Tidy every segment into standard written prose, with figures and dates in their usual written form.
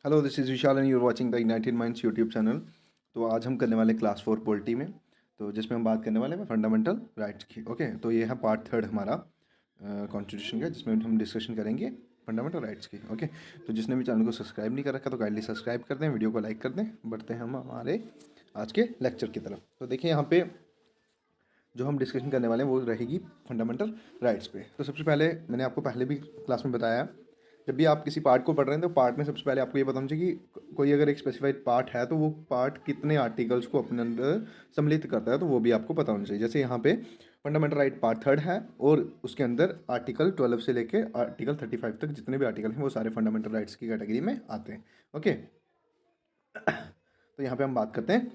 Hello, this is Vishal and you are watching the ignited minds YouTube channel. तो आज हम करने वाले क्लास 4 पॉलिटी में, तो जिसमें हम बात करने वाले हैं फंडामेंटल राइट्स की। ओके, तो ये है पार्ट थर्ड हमारा कॉन्स्टिट्यूशन का, जिसमें हम डिस्कशन करेंगे फंडामेंटल राइट्स की। ओके, तो जिसने भी चैनल को सब्सक्राइब नहीं कर रखा तो काइंडली सब्सक्राइब कर दें, वीडियो को लाइक कर दें। बढ़ते हैं हम हमारे आज के लेक्चर की तरफ। तो देखिए यहाँ पे जो हम डिस्कशन करने वाले हैं वो रहेगी फंडामेंटल राइट्स पे। तो सबसे पहले मैंने आपको पहले भी क्लास में बताया, जब भी आप किसी पार्ट को पढ़ रहे हैं तो पार्ट में सबसे पहले आपको ये बताना चाहिए कि कोई अगर एक स्पेसिफाइड पार्ट है तो वो पार्ट कितने आर्टिकल्स को अपने अंदर सम्मिलित करता है, तो वो भी आपको पता होना चाहिए। जैसे यहाँ पे फंडामेंटल राइट पार्ट थर्ड है और उसके अंदर आर्टिकल 12 से लेके आर्टिकल 35 तक जितने भी आर्टिकल हैं वो सारे फंडामेंटल राइट्स की कैटेगरी में आते हैं। ओके, तो यहाँ पे हम बात करते हैं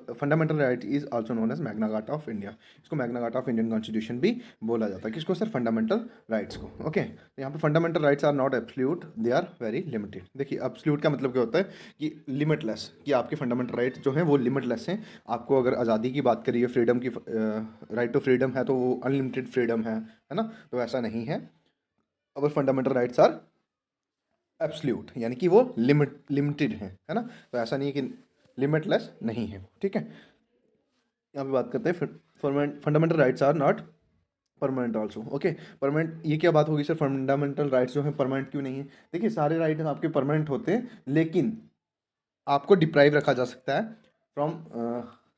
fundamental right is also known as Magna Carta of India. इसको Magna Carta of Indian constitution भी बोला जाता है। किसको सर? फंडामेंटल राइट्स को। ओके, तो यहाँ पे fundamental rights are not absolute, they are very limited. देखिए एब्सोल्यूट का मतलब क्या होता है कि लिमिटलेस, कि आपके फंडामेंटल राइट्स जो हैं वो लिमिटलेस हैं। आपको अगर आज़ादी की बात करिए, फ्रीडम की, राइट टू फ्रीडम है तो वो अनलिमिटेड फ्रीडम है ना? तो ऐसा नहीं है। अब फंडामेंटल राइट्स आर एब्सोल्यूट, यानी कि वो लिमिटेड है ना? तो ऐसा नहीं है कि लिमिटलेस नहीं है। ठीक है, यहाँ पे बात करते हैं fundamental rights are not permanent also. Okay, permanent ये क्या बात होगी सर? फंडामेंटल राइट्स जो है परमानेंट क्यों नहीं है? देखिए सारे राइट्स आपके परमानेंट होते हैं, लेकिन आपको डिप्राइव रखा जा सकता है from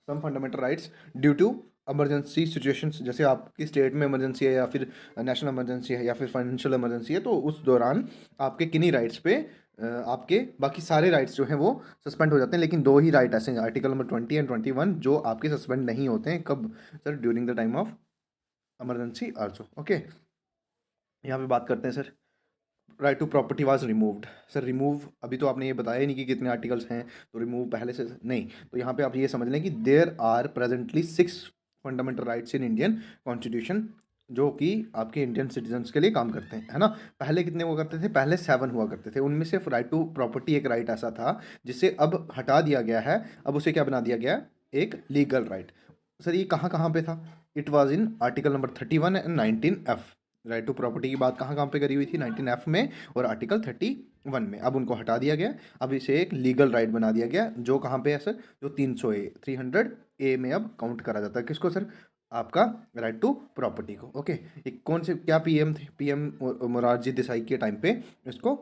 some fundamental rights due to emergency situations. जैसे आपकी स्टेट में इमरजेंसी है, या फिर नेशनल इमरजेंसी है, या फिर फाइनेंशियल इमरजेंसी है, तो उस दौरान आपके किन्हीं राइट्स पे आपके बाकी सारे राइट्स जो हैं वो सस्पेंड हो जाते हैं। लेकिन दो ही राइट ऐसे हैं, आर्टिकल नंबर 20 एंड 21, जो आपके सस्पेंड नहीं होते हैं। कब sir? During the time of emergency also. Okay, यहाँ पे बात करते हैं sir, right to property was removed. Sir remove अभी तो आपने ये बताया ही नहीं कि कितने आर्टिकल्स हैं, तो रिमूव पहले से नहीं। तो यहाँ पे आप ये समझ लें कि there are presently 6 fundamental rights in Indian constitution, जो कि आपके इंडियन सिटीजन्स के लिए काम करते हैं, है ना? पहले कितने हुआ करते थे? पहले 7 हुआ करते थे। उनमें से राइट टू प्रॉपर्टी एक राइट ऐसा था जिसे अब हटा दिया गया है। अब उसे क्या बना दिया गया है? एक लीगल राइट। सर ये कहाँ कहाँ पे था? It was in article number 31 and 19F। Right to property की बात कहाँ कहाँ पे करी हुई थी? 19F में और आर्टिकल 31 में। अब उनको हटा दिया गया, अब इसे एक लीगल राइट बना दिया गया, जो कहाँ पे है सर? जो 300A में अब काउंट करा जाता है। किसको सर? आपका राइट टू प्रॉपर्टी को। ओके, एक कौन से क्या पीएम थे? पीएम मोरारजी देसाई के टाइम पे इसको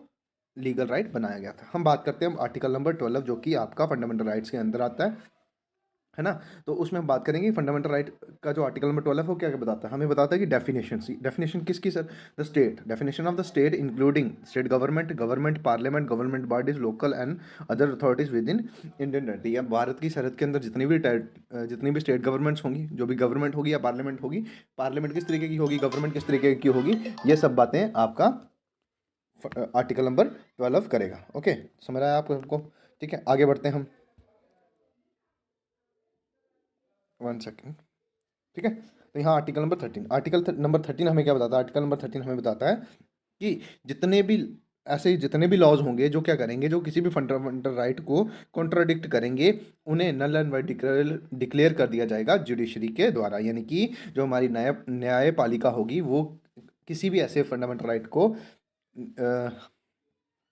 लीगल राइट बनाया गया था। हम बात करते हैं आर्टिकल नंबर 12, जो कि आपका फंडामेंटल राइट्स के अंदर आता है ना? तो उसमें हम बात करेंगे फंडामेंटल राइट का जो आर्टिकल नंबर 12 है वो क्या क्या बताता है? हमें बताता है कि डेफिनेशन सी, डेफिनेशन किसकी sir? The state, definition of the state including state government, government parliament, government bodies, local and other authorities with in Indian territory. या भारत की सरहद के अंदर जितनी भी स्टेट गवर्नमेंट्स होंगी, जो भी गवर्नमेंट होगी या पार्लियामेंट होगी, पार्लियामेंट किस तरीके की होगी, गवर्नमेंट किस तरीके की होगी, ये सब बातें आपका आर्टिकल नंबर 12 करेगा। ओके, समझ आया आपको सबको? ठीक है, आगे बढ़ते हैं हम। 1 सेकेंड। ठीक है, तो यहाँ आर्टिकल नंबर 13, नंबर 13 हमें क्या बताता है? आर्टिकल नंबर 13 हमें बताता है कि जितने भी ऐसे जितने भी लॉज होंगे जो क्या करेंगे, जो किसी भी फंडामेंटल राइट को कॉन्ट्राडिक्ट करेंगे, उन्हें नल एंड वाइड डिक्लेयर कर दिया जाएगा जुडिशरी के द्वारा। यानी कि जो हमारी न्यायपालिका होगी वो किसी भी ऐसे फंडामेंटल राइट को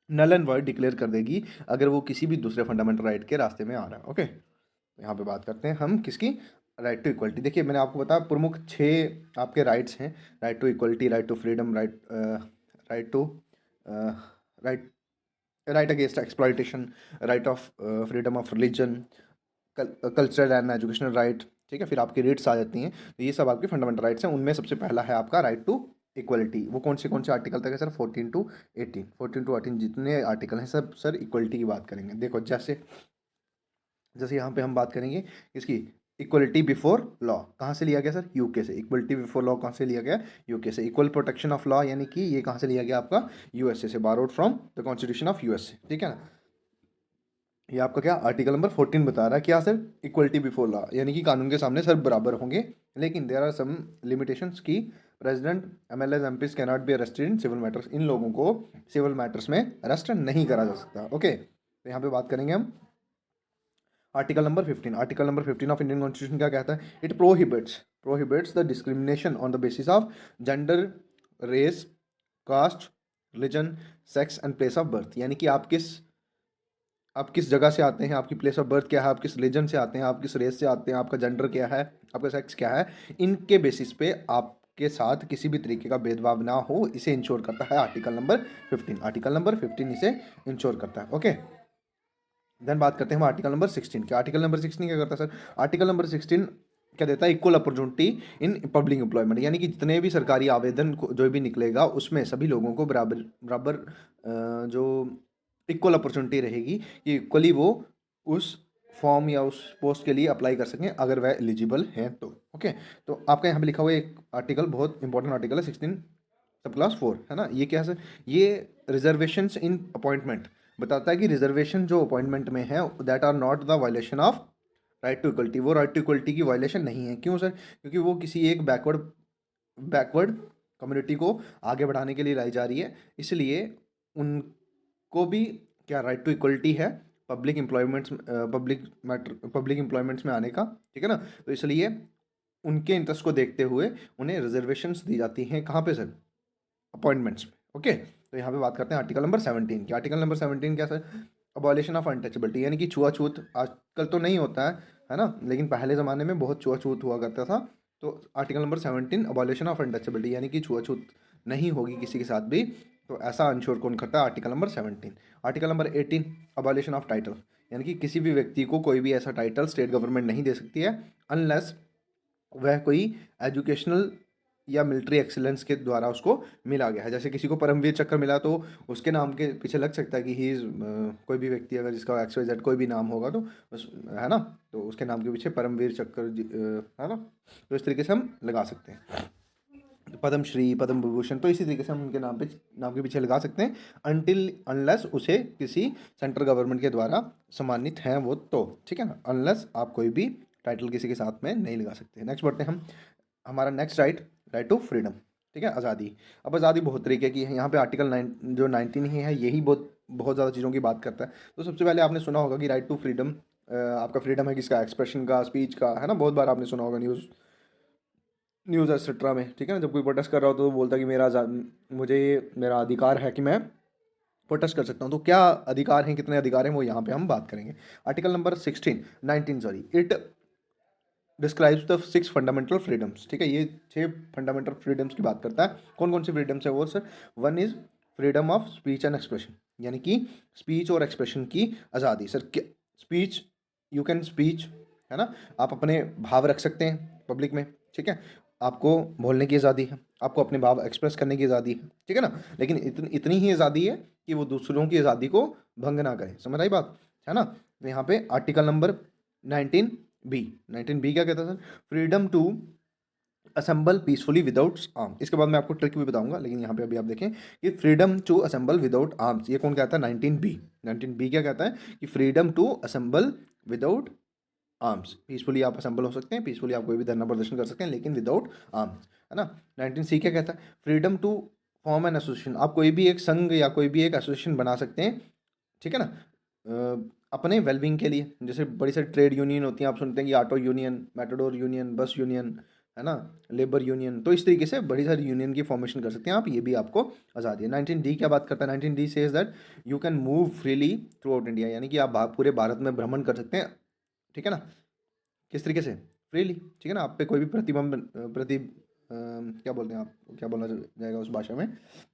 नल एंड वाइड डिक्लेयर कर देगी अगर वो किसी भी दूसरे फंडामेंटल राइट के रास्ते में आ रहा है। ओके, यहाँ पे बात करते हैं हम किसकी? Right to equality. देखिए मैंने आपको बताया प्रमुख 6 आपके राइट्स हैं। Right to equality, right to freedom, right to right right against exploitation, right of freedom of religion, cultural and educational right. ठीक है, फिर आपकी रेट्स आ जाती हैं। तो ये सब आपके फंडामेंटल राइट्स हैं। उनमें सबसे पहला है आपका राइट टू इक्वलिटी। वो कौन से आर्टिकल तक है सर? 14 to 18 जितने आर्टिकल हैं सब सर इक्वलिटी की बात करेंगे। देखो जैसे जैसे यहाँ पे हम बात करेंगे इसकी इक्वलिटी बिफोर लॉ, कहाँ से लिया गया सर? यूके से। इक्वलिटी बिफोर लॉ कहाँ से लिया गया? यूके से। इक्वल प्रोटेक्शन ऑफ लॉ, यानी कि ये कहाँ से लिया गया आपका? यूएसए से, borrowed from the constitution of USA. ठीक है ना? ये आपका क्या आर्टिकल नंबर 14 बता रहा है? क्या सर? इक्वलिटी बिफोर लॉ, यानी कि कानून के सामने सब बराबर होंगे, लेकिन देयर आर सम लिमिटेशंस की president, MLA, MPs can not be arrested in civil matters. इन लोगों को सिविल मैटर्स में अरेस्ट नहीं करा जा सकता। ओके, तो यहाँ पे बात करेंगे हम article number 15। Article number 15 of Indian constitution क्या कहता है? It prohibits the discrimination on the basis of gender, race, caste, religion, sex and place of birth. यानी कि आप किस आप किस जगह से आते हैं, आपकी प्लेस ऑफ बर्थ क्या है, आप किस रिलीजन से आते हैं, आप किस रेस से आते हैं, आपका जेंडर क्या है, आपका सेक्स क्या है, इनके बेसिस पे आपके साथ किसी भी तरीके का भेदभाव ना हो, इसे इंश्योर करता है आर्टिकल नंबर 15। आर्टिकल नंबर 15 इसे इंश्योर करता है। ओके, देन बात करते हैं हम आर्टिकल नंबर 16 की। आर्टिकल नंबर 16 क्या करता है सर? आर्टिकल नंबर 16 क्या देता है? Equal opportunity in public employment, यानी कि जितने भी सरकारी आवेदन जो भी निकलेगा उसमें सभी लोगों को बराबर बराबर जो इक्वल अपॉर्चुनिटी रहेगी कि इक्वली वो उस फॉर्म या उस पोस्ट के लिए अप्लाई कर सकें अगर वह एलिजिबल हैं तो। ओके, तो आपका यहाँ पे लिखा हुआ एक आर्टिकल, बहुत इंपॉर्टेंट आर्टिकल है 16 सब क्लास 4, है ना? ये क्या है सर? ये रिजर्वेशंस इन अपॉइंटमेंट बताता है कि रिजर्वेशन जो अपॉइंटमेंट में है that are not the violation of right to equality, वो राइट टू इक्वलिटी की वायलेशन नहीं है। क्यों सर? क्योंकि वो किसी एक बैकवर्ड कम्युनिटी को आगे बढ़ाने के लिए लाई जा रही है, इसलिए उनको भी क्या राइट टू इक्वलिटी है पब्लिक एम्प्लॉयमेंट्स में आने का, ठीक है ना? तो इसलिए उनके इंटरेस्ट को देखते हुए उन्हें रिजर्वेशंस दी जाती हैं। कहाँ पे सर? अपॉइंटमेंट्स में। ओके, तो यहाँ पे बात करते हैं आर्टिकल नंबर 17 की। आर्टिकल नंबर 17 क्या सर? अबॉलिशन ऑफ अनटचेबिलिटी, यानी कि छुआछूत आजकल तो नहीं होता है ना, लेकिन पहले ज़माने में बहुत छुआछूत हुआ करता था। तो article number 17 abolition of untouchability, यानी कि छुआछूत नहीं होगी किसी के साथ भी, तो ऐसा अंश्योर कौन करता है? Article number 17। Article number 18 abolition of title, यानी कि किसी भी व्यक्ति को कोई भी ऐसा टाइटल स्टेट गवर्नमेंट नहीं दे सकती है अनलेस वह कोई एजुकेशनल या मिलिट्री एक्सीलेंस के द्वारा उसको मिला गया है। जैसे किसी को परमवीर चक्र मिला तो उसके नाम के पीछे लग सकता है कि ही इज़ कोई भी व्यक्ति अगर जिसका XYZ कोई भी नाम होगा तो उस, है ना, तो उसके नाम के पीछे परमवीर चक्र है ना, तो इस तरीके से हम लगा सकते हैं। पद्मश्री, पद्म विभूषण, तो इसी तरीके से हम उनके नाम के पीछे लगा सकते हैं अनटिल अनलेस उसे किसी सेंट्रल गवर्नमेंट के द्वारा सम्मानित हैं वो, तो ठीक है ना, अनलेस आप कोई भी टाइटल किसी के साथ में नहीं लगा सकते। नेक्स्ट बढ़ते हैं हम, हमारा नेक्स्ट राइट टू फ्रीडम, ठीक है, आज़ादी। अब आज़ादी बहुत तरीके की है, यहाँ पे आर्टिकल 9 जो 19 ही है यही बहुत बहुत ज़्यादा चीज़ों की बात करता है। तो सबसे पहले आपने सुना होगा कि राइट टू फ्रीडम, आपका फ्रीडम है किसका? एक्सप्रेशन का, स्पीच का, है ना, बहुत बार आपने सुना होगा न्यूज़ एक्सेट्रा में, ठीक है ना। जब कोई प्रोटेस्ट कर रहा हो तो वो बोलता है कि मुझे ये मेरा अधिकार है कि मैं प्रोटेस्ट कर सकता हूँ। तो क्या अधिकार हैं, कितने अधिकार हैं, वो यहाँ पे हम बात करेंगे। Article number 19 sorry, it describes the 6 fundamental freedoms, ठीक है, ये 6 फंडामेंटल फ्रीडम्स की बात करता है। कौन कौन सी फ्रीडम्स है वो sir? One is freedom of speech and expression, यानी कि स्पीच और एक्सप्रेशन की आज़ादी। Sir speech, you can speech, है ना, आप अपने भाव रख सकते हैं पब्लिक में, ठीक है, आपको बोलने की आज़ादी है, आपको अपने भाव एक्सप्रेस करने की आज़ादी है, ठीक है ना, लेकिन इतनी ही आज़ादी है कि वो दूसरों की आज़ादी को भंग ना करें। समझ आई बात, है ना? तो यहाँ पे आर्टिकल नंबर 19 बी क्या कहता है sir? Freedom to assemble peacefully without arm. इसके बाद मैं आपको ट्रिक भी बताऊंगा, लेकिन यहाँ पे अभी आप देखें कि freedom to assemble without arms, ये कौन कहता है? 19 बी क्या कहता है कि freedom to assemble without arms, peacefully आप असेंबल हो सकते हैं, पीसफुली आप कोई भी धरना प्रदर्शन कर सकते हैं, लेकिन विदाउट आर्म्स, है ना। 19 सी क्या कहता है? Freedom to form an association, आप कोई भी एक संघ या कोई भी एक एसोसिएशन बना सकते हैं, ठीक है ना, अपने वेलबींग के लिए। जैसे बड़ी सारी ट्रेड यूनियन होती हैं, आप सुनते हैं कि ऑटो यूनियन, मेटाडोर यूनियन, बस यूनियन, है ना, लेबर यूनियन, तो इस तरीके से बड़ी सारी यूनियन की फॉर्मेशन कर सकते हैं आप, ये भी आपको आज़ादी है। 19 डी क्या बात करता है? 19 D says that you can move freely throughout India, यानी कि आप पूरे भारत में भ्रमण कर सकते हैं, ठीक है ना, किस तरीके से? फ्रीली, ठीक है ना, आप पे कोई भी क्या बोलते हैं, आप क्या बोलना जाएगा उस भाषा में,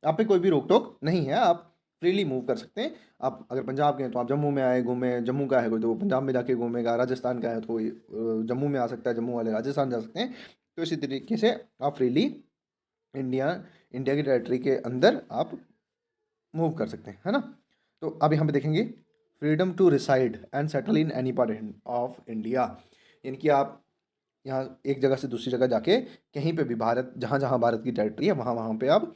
आप पे कोई भी रोक टोक नहीं है, आप फ्रीली मूव कर सकते हैं। आप अगर पंजाब के हैं तो आप जम्मू में आए घूमे, जम्मू का है कोई तो वो पंजाब में जाके घूमेगा, राजस्थान का है तो कोई जम्मू में आ सकता है, जम्मू वाले राजस्थान जा सकते हैं। तो इसी तरीके से आप फ्रीली इंडिया इंडिया की टेरिटरी के अंदर आप मूव कर सकते हैं, है ना। तो अब यहाँ पे देखेंगे freedom to reside and settle in any part of India, यानी कि आप यहाँ एक जगह से दूसरी जगह जाके कहीं पे भी भारत, जहाँ जहाँ भारत की टेरिटरी है वहाँ वहाँ पे आप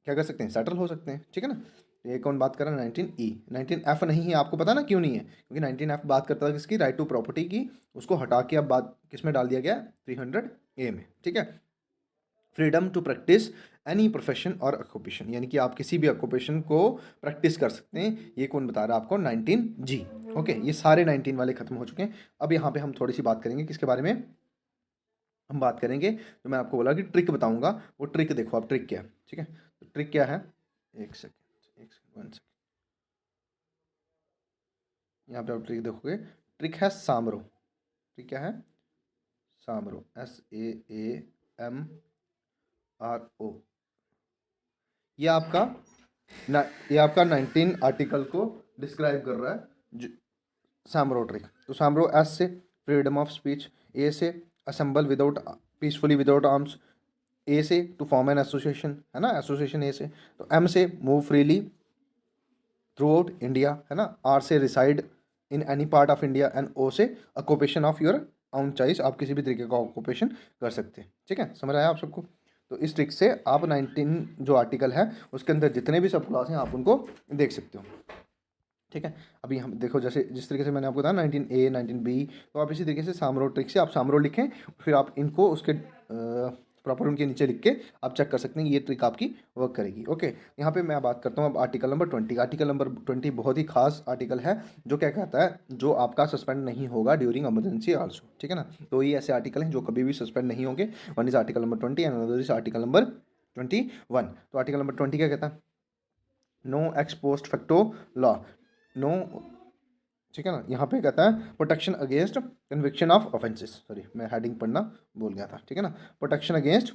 क्या कर सकते हैं? सेटल हो सकते हैं, ठीक है ना। तो ये कौन बात कर रहा है? 19 ई। 19 एफ नहीं है, आपको पता ना क्यों नहीं है? क्योंकि 19 एफ बात करता था किसकी? राइट टू प्रॉपर्टी की, उसको हटा के अब बात किस में डाल दिया गया? 300 ए में, ठीक है। Freedom to practice any profession और ऑक्यूपेशन, यानी कि आप किसी भी ऑक्यूपेशन को प्रैक्टिस कर सकते हैं, ये कौन बता रहा है आपको? 19 जी। ओके, ये सारे 19 वाले खत्म हो चुके हैं। अब यहाँ पे हम थोड़ी सी बात करेंगे किसके बारे में? हम बात करेंगे जो मैं आपको बोला कि ट्रिक बताऊंगा, वो ट्रिक देखो आप, ट्रिक क्या है, ठीक है। तो ट्रिक क्या है? एक सेकेंड, 1 सेकेंड, 1 सेकेंड। यहाँ पे आप ट्रिक देखोगे, ट्रिक है सामरो। ट्रिक क्या है? सामरो, SAAMRO। ये आपका ये आपका 19 आर्टिकल को डिस्क्राइब कर रहा है, सामरो ट्रिक। तो सामरो, एस से फ्रीडम ऑफ स्पीच, ए से assemble without peacefully without arms, A से टू फॉर्म एन एसोसिएशन, है ना, एसोसिएशन ए से। तो एम से move freely throughout India, है ना। आर से reside in any part of India, and O से occupation of your own choice, आप किसी भी तरीके का ऑक्यूपेशन कर सकते हैं। ठीक है, समझ आया आप सबको? तो इस ट्रिक से आप 19 जो आर्टिकल है उसके अंदर जितने भी सब क्लास हैं आप उनको देख सकते हो। ठीक है, अभी हम देखो, जैसे जिस तरीके से मैंने आपको बताया 19A 19B, तो आप इसी तरीके से सामरो ट्रिक से आप सामरो लिखें, फिर आप इनको उसके प्रॉपर उनके नीचे लिख के आप चेक कर सकते हैं, ये ट्रिक आपकी वर्क करेगी। ओके, यहाँ पे मैं बात करता हूँ अब आर्टिकल नंबर 20। आर्टिकल नंबर 20 बहुत ही खास आर्टिकल है, जो क्या कहता है, जो आपका सस्पेंड नहीं होगा ड्यूरिंग इमरजेंसी आल्सो। ठीक है ना, तो ये ऐसे आर्टिकल हैं जो कभी भी सस्पेंड नहीं होंगे। One is article number 20 and another is article number 21। तो आर्टिकल नंबर 20 क्या कहता है? No ex post facto law, no, ठीक है ना। यहाँ पे कहता है protection against conviction of offences, sorry मैं हेडिंग पढ़ना भूल गया था। ठीक है ना, protection against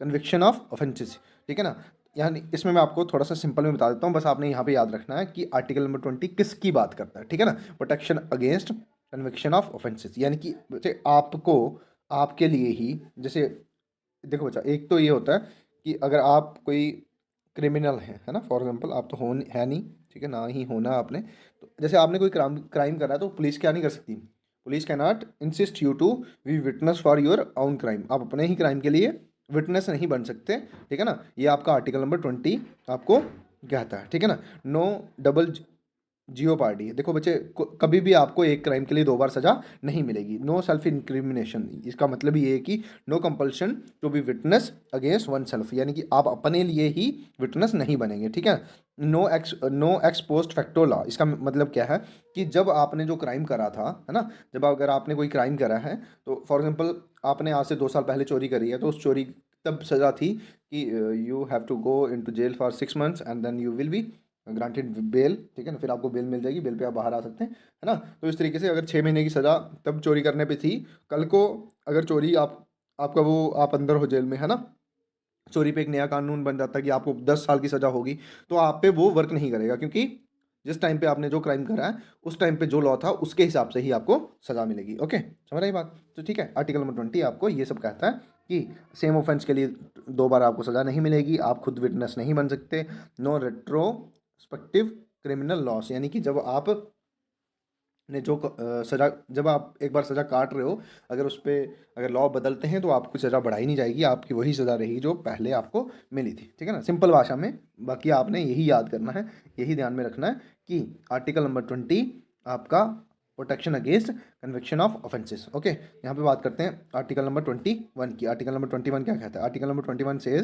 conviction of offences. ठीक है ना, यानी इसमें मैं आपको थोड़ा सा सिंपल में बता देता हूँ, बस आपने यहाँ पे याद रखना है कि आर्टिकल नंबर 20 किसकी बात करता है। ठीक है ना, protection against conviction of offences, यानी कि जैसे आपको, आपके लिए ही, जैसे देखो बच्चा, एक तो ये होता है कि अगर आप कोई क्रिमिनल हैं, है ना, फॉर एग्जांपल आप तो हो है नहीं, ठीक है ना, ही होना आपने, तो जैसे आपने कोई क्राइम करा है तो पुलिस क्या नहीं कर सकती, police can not insist you to we witness for your own crime, आप अपने ही क्राइम के लिए विटनेस नहीं बन सकते। ठीक है ना, ये आपका आर्टिकल नंबर 20 आपको कहता है। ठीक है ना, नो डबल जियो पार्टी है। देखो बच्चे, कभी भी आपको एक क्राइम के लिए दो बार सजा नहीं मिलेगी। नो सेल्फ इंक्रिमिनेशन, इसका मतलब ये है कि no compulsion to be witness against one self, यानी कि आप अपने लिए ही विटनेस नहीं बनेंगे। ठीक है, no ex post facto law, इसका मतलब क्या है कि जब आपने जो क्राइम करा था, है ना, जब अगर आपने कोई क्राइम करा है, तो फॉर एग्जाम्पल आपने आज से 2 साल पहले चोरी करी है, तो उस चोरी तब सज़ा थी कि you have to go in to jail for 6 months and then you will be granted bail. ठीक है ना, फिर आपको बेल मिल जाएगी, बेल पे आप बाहर आ सकते हैं, है ना। तो इस तरीके से अगर 6 महीने की सज़ा तब चोरी करने पे थी, कल को अगर चोरी आपका वो आप अंदर हो जेल में, है ना, चोरी पे एक नया कानून बन जाता है कि आपको 10 साल की सज़ा होगी, तो आप पे वो वर्क नहीं करेगा, क्योंकि जिस टाइम पे आपने जो क्राइम करा है उस टाइम पे जो लॉ था उसके हिसाब से ही आपको सज़ा मिलेगी। ओके, समझ रही बात? तो ठीक है, आर्टिकल नंबर 20 आपको ये सब कहता है कि सेम ऑफेंस के लिए 2 बार आपको सज़ा नहीं मिलेगी, आप खुद विटनेस नहीं बन सकते। नो रेट्रोस्पेक्टिव क्रिमिनल लॉस, यानी कि जब आप ने जो सज़ा, जब आप एक बार सज़ा काट रहे हो, अगर उस पर अगर लॉ बदलते हैं तो आपको सज़ा बढ़ाई नहीं जाएगी, आपकी वही सज़ा रहेगी जो पहले आपको मिली थी। ठीक है ना, सिंपल भाषा में। बाकी आपने यही याद करना है, यही ध्यान में रखना है कि आर्टिकल नंबर 20 आपका protection against conviction of offences. Okay, यहाँ पे बात करते हैं आर्टिकल नंबर 21 की। आर्टिकल नंबर 21 क्या कहता है? आर्टिकल नंबर 21 से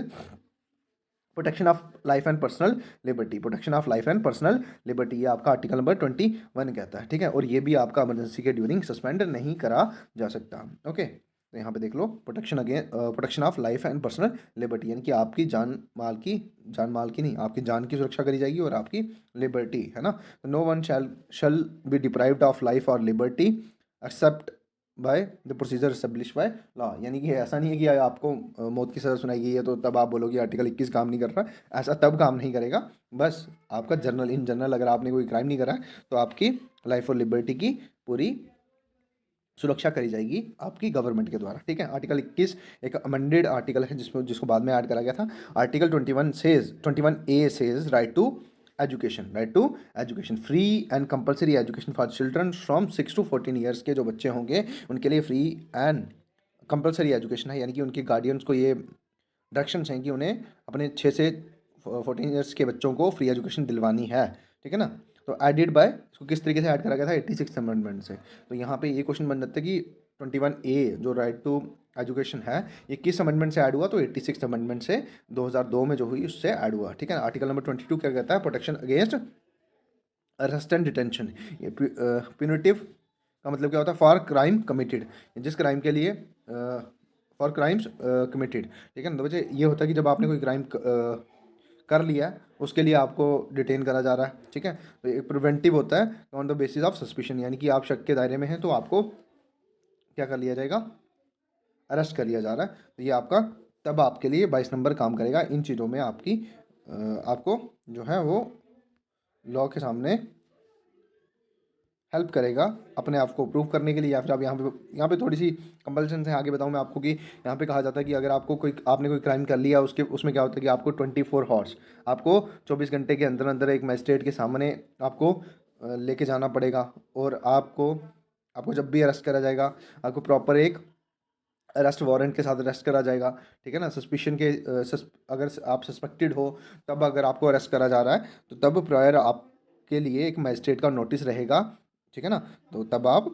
protection of life and personal liberty, protection of life and personal liberty, ये आपका आर्टिकल नंबर 21 कहता है। ठीक है, और ये भी आपका इमरजेंसी के ड्यूरिंग सस्पेंड नहीं करा जा सकता। ओके, तो यहाँ पे देख लो, protection of life and personal liberty, यानी कि आपकी जान माल की नहीं, आपकी जान की सुरक्षा करी जाएगी और आपकी लिबर्टी, है ना। No one shall be deprived of life और liberty except by the procedure establish by law, यानी कि ऐसा नहीं है कि आपको मौत की सज़ा सुनाई गई है तो तब आप बोलोगे आर्टिकल 21 काम नहीं कर रहा, ऐसा तब काम नहीं करेगा। बस आपका इन जनरल अगर आपने कोई क्राइम नहीं करा है तो आपकी लाइफ और लिबर्टी की पूरी सुरक्षा करी जाएगी आपकी गवर्नमेंट के द्वारा। ठीक है, आर्टिकल 21 एक अमेंडेड आर्टिकल है जिसको बाद में ऐड करा गया था। Article 21A says right to education, free and compulsory education for children from 6 to 14 years के जो बच्चे होंगे उनके लिए फ्री एंड कंपलसरी एजुकेशन है, यानी कि उनके गार्डियंस को ये डायरेक्शंस हैं कि उन्हें अपने 6 से 14 ईयर्स के बच्चों को फ्री एजुकेशन दिलवानी है। ठीक है ना, तो एडिड बाय, इसको किस तरीके से ऐड करा गया था? 86 अमेंडमेंट से। तो यहाँ पे ये क्वेश्चन बन जाता है कि 21A जो राइट टू एजुकेशन है ये किस अमेंडमेंट से ऐड हुआ? तो 86 अमेंडमेंट से 2002 में जो हुई उससे ऐड हुआ। ठीक है ना, आर्टिकल नंबर 22 क्या कहता है? Protection against arrest and detention, ये प्यूनिटिव का मतलब क्या होता है? फॉर क्राइम कमिटेड, जिस क्राइम के लिए फॉर क्राइम्स कमिटेड। ठीक है ना, तो बच्चे ये होता है कि जब आपने कोई क्राइम कर लिया उसके लिए आपको डिटेन करा जा रहा है, ठीक है। तो एक प्रिवेंटिव होता है on the basis of suspicion, यानी कि आप शक के दायरे में हैं तो आपको क्या कर लिया जाएगा, अरेस्ट कर लिया जा रहा है। तो ये आपका तब आपके लिए 22 नंबर काम करेगा। इन चीज़ों में आपको जो है वो लॉ के सामने हेल्प करेगा अपने आप को प्रूव करने के लिए। या फिर आप यहाँ पे थोड़ी सी कंपल्सन है, आगे बताऊँ मैं आपको कि यहाँ पे कहा जाता है कि अगर आपने कोई क्राइम कर लिया, उसमें क्या होता है कि आपको 24 हॉर्स, आपको 24 घंटे के अंदर अंदर एक मजिस्ट्रेट के सामने आपको लेके जाना पड़ेगा। और आपको जब भी अरेस्ट करा जाएगा, आपको प्रॉपर एक अरेस्ट वारंट के साथ अरेस्ट करा जाएगा, ठीक है ना। अगर आप सस्पेक्टेड हो, तब अगर आपको अरेस्ट करा जा रहा है तो तब प्रायर आपके लिए एक मजिस्ट्रेट का नोटिस रहेगा, ठीक है ना। तो तब आप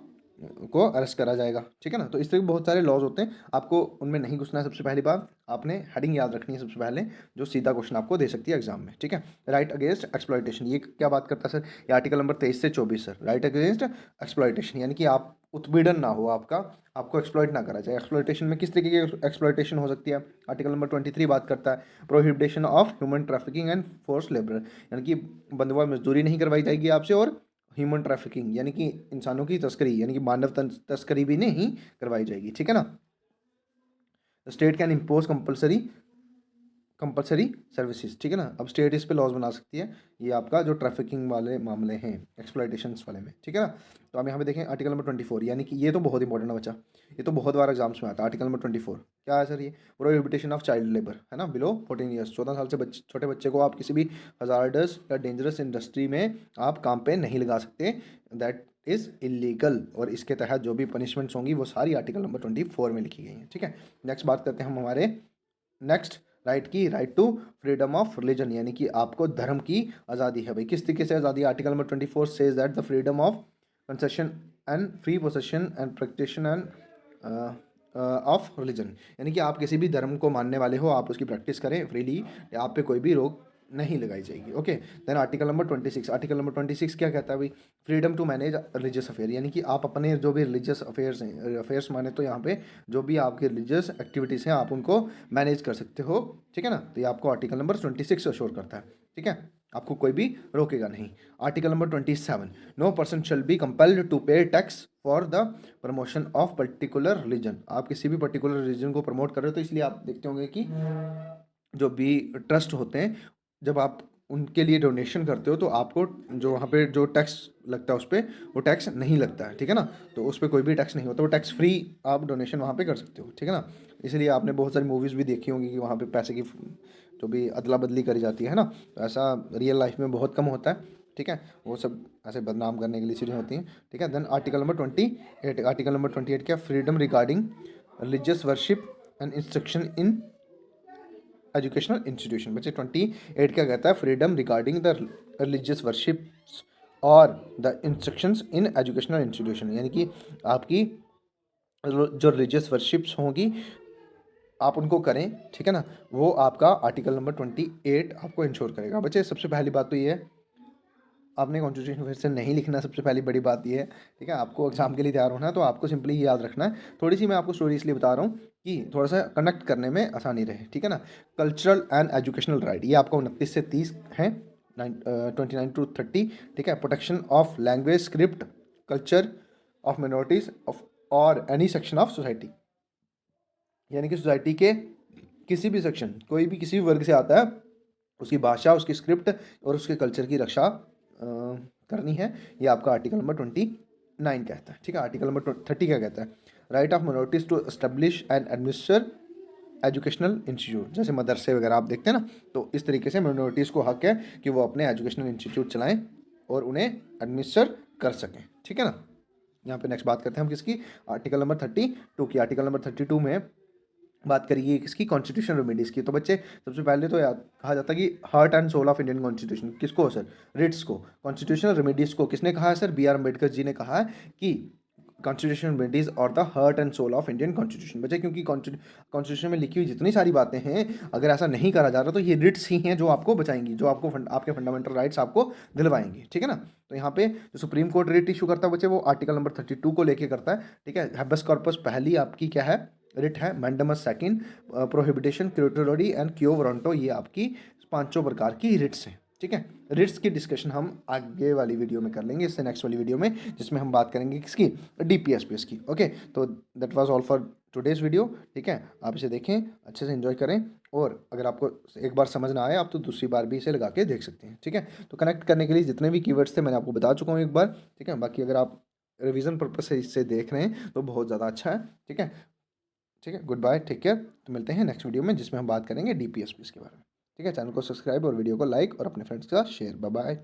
को अरेस्ट करा जाएगा, ठीक है ना। तो इस तरह के बहुत सारे लॉज होते हैं, आपको उनमें नहीं घुसना है। सबसे पहली बात आपने हेडिंग याद रखनी है सबसे पहले, जो सीधा क्वेश्चन आपको दे सकती है एग्जाम में, ठीक है। राइट अगेंस्ट एक्सप्लॉइटेशन, ये क्या बात करता है सर, ये आर्टिकल नंबर 23 से 24 सर। राइट अगेंस्ट एक्सप्लॉइटेशन यानी कि आप उत्पीड़न ना हो आपको एक्सप्लॉइट ना करा जाए। एक्सप्लॉइटेशन में किस तरीके की एक्सप्लॉइटेशन हो सकती है, आर्टिकल नंबर 23 बात करता है प्रोहिबिटेशन of human trafficking and force labour, यानी कि बंधुआ मजदूरी नहीं करवाई जाएगी आपसे, और ह्यूमन ट्रैफिकिंग यानी कि इंसानों की तस्करी यानी कि मानव तस्करी भी नहीं करवाई जाएगी, ठीक है ना। State can impose compulsory services, ठीक है ना। अब स्टेट इस पे लॉज बना सकती है, ये आपका जो ट्रैफिकिंग वाले मामले हैं एक्सप्लॉइटेशंस वाले में, ठीक है ना। तो हम यहाँ पे देखें आर्टिकल नंबर 24, यानी कि ये तो बहुत इंपॉर्टेंट है बच्चा, ये तो बहुत बार एग्जाम्स में आता है। आर्टिकल नंबर 24 क्या है सर, ये प्रोहिबिटेशन ऑफ चाइल्ड लेबर है ना, बिलो 14 ईयर्स, 14 साल से छोटे बच्चे को आप किसी भी हजार्डस या डेंजरस इंडस्ट्री में आप काम पे नहीं लगा सकते, दैट इज़ इलीगल। और इसके तहत जो भी पनिशमेंट्स होंगी वो सारी आर्टिकल नंबर 24 में लिखी गई हैं, ठीक है। नेक्स्ट बात करते हैं हम हमारे नेक्स्ट राइट की, right to freedom of religion, यानी कि आपको धर्म की आज़ादी है भाई। किस तरीके से आज़ादी, article number 24 says that the freedom of concession and free possession and practice and of religion, यानी कि आप किसी भी धर्म को मानने वाले हो, आप उसकी प्रैक्टिस करें फ्रीली, आप पे कोई भी रोक नहीं लगाई जाएगी, okay. Then article number 26, article number 26 क्या कहता है भाई, freedom to manage religious affair, यानी कि आप अपने जो भी रिलीजियस अफेयर्स हैं, अफेयर्स माने तो यहाँ पे जो भी आपके रिलीजियस एक्टिविटीज़ हैं आप उनको मैनेज कर सकते हो, ठीक है ना। तो ये आपको आर्टिकल नंबर 26 अश्योर करता है, ठीक है, आपको कोई भी रोकेगा नहीं। Article number 27, no person shall be compelled to pay tax for the promotion of particular religion, आप किसी भी पर्टिकुलर रिलीजन को प्रमोट कर रहे हो तो इसलिए आप देखते होंगे कि जो भी ट्रस्ट होते हैं, जब आप उनके लिए डोनेशन करते हो तो आपको जो वहाँ पे जो टैक्स लगता है उस पर वो टैक्स नहीं लगता है, ठीक है ना। तो उस पर कोई भी टैक्स नहीं होता, वो टैक्स फ्री आप डोनेशन वहाँ पे कर सकते हो, ठीक है ना। इसलिए आपने बहुत सारी मूवीज़ भी देखी होंगी कि वहाँ पे पैसे की जो भी अदला बदली करी जाती है ना, तो ऐसा रियल लाइफ में बहुत कम होता है, ठीक है। वो सब ऐसे बदनाम करने के लिए चीज़ें होती हैं, ठीक है। Then article number 28, article number 28 क्या, freedom regarding religious worship and instruction in educational institution. बच्चे 28 क्या कहता है, freedom regarding the religious worships और the instructions in educational institution, यानी कि आपकी जो रिलीजियस वर्शिप्स होंगी आप उनको करें, ठीक है ना, वो आपका आर्टिकल नंबर 28 आपको इंश्योर करेगा। बच्चे सबसे पहली बात तो ये है, आपने कॉन्स्टिट्यूशन फिर से नहीं लिखना, सबसे पहली बड़ी बात ये है, ठीक है। आपको एग्जाम के लिए तैयार होना है तो आपको सिंपली ये याद रखना है। थोड़ी सी मैं आपको स्टोरी इसलिए बता रहा हूँ कि थोड़ा सा कनेक्ट करने में आसानी रहे, ठीक है ना। कल्चरल एंड एजुकेशनल राइट, ये आपका 29 से 30 है, 29 to 30, ठीक है। Protection of language, script, culture of minorities of और एनी सेक्शन ऑफ सोसाइटी, यानी कि सोसाइटी के किसी भी सेक्शन, कोई भी किसी भी वर्ग से आता है, उसकी भाषा, उसकी स्क्रिप्ट और उसके कल्चर की रक्षा करनी है, ये आपका आर्टिकल नंबर 29 कहता है, ठीक है। आर्टिकल नंबर 30 क्या कहता है, right of minorities to establish and administer educational institute, जैसे मदरसे वगैरह आप देखते हैं ना, तो इस तरीके से माइनॉरिटीज़ को हक है कि वो अपने एजुकेशनल इंस्टीट्यूट चलाएं और उन्हें एडमिनिस्टर कर सकें, ठीक है ना। यहाँ पे नेक्स्ट बात करते हैं हम किसकी, आर्टिकल नंबर 32 की। आर्टिकल नंबर 32 में बात करिए किसकी, कॉन्स्टिट्यूशन रेमेडीज़ की। तो बच्चे सबसे पहले तो याद कहा जाता है कि heart and soul of Indian constitution किसको सर, रिट्स को। कॉन्स्टिट्यूशनल रेमेडीज़ को किसने कहा है sir, B R Ambedkar ji ने कहा है कि कॉन्स्टिट्यूशन रेमेडीज़ और the heart and soul of Indian constitution. बच्चे क्योंकि कॉन्स्टिट्यूशन में लिखी हुई जितनी सारी बातें हैं, अगर ऐसा नहीं करा जा रहा तो ये रिट्स ही हैं जो आपको बचाएंगी, जो आपको आपके फंडामेंटल राइट्स आपको दिलवाएंगी, ठीक है ना। तो यहाँ पे जो सुप्रीम कोर्ट रिट इशू करता है बच्चे, वो आर्टिकल नंबर 32 को लेके करता है, ठीक है। हैबस कॉर्पस पहली आपकी क्या है, रिट है। मैंडेमस सेकंड, प्रोहिबिटेशन, क्यूटोलरी एंड क्यो वारंटो, ये आपकी पांचों प्रकार की रिट्स हैं। ठीक है, रिट्स की डिस्कशन हम आगे वाली वीडियो में कर लेंगे, इससे नेक्स्ट वाली वीडियो में, जिसमें हम बात करेंगे किसकी, डीपीएसपीएस की। ओके, तो that was all for today's video. ठीक है, आप इसे देखें, अच्छे से एंजॉय करें, और अगर आपको एक बार समझ ना आए आप तो दूसरी बार भी इसे लगा के देख सकते हैं। ठीक है, तो कनेक्ट करने के लिए जितने भी कीवर्ड्स थे मैंने आपको बता चुका हूँ एक बार। ठीक है, बाकी अगर आप रिवीजन पर्पज से इससे देख रहे हैं तो बहुत ज़्यादा अच्छा है। ठीक है, ठीक है, गुड बाय, टेक केयर। तो मिलते हैं नेक्स्ट वीडियो में, जिसमें हम बात करेंगे डीपीएसपीएस के बारे में। ठीक है, चैनल को सब्सक्राइब और वीडियो को लाइक और अपने फ्रेंड्स के साथ शेयर। Bye bye.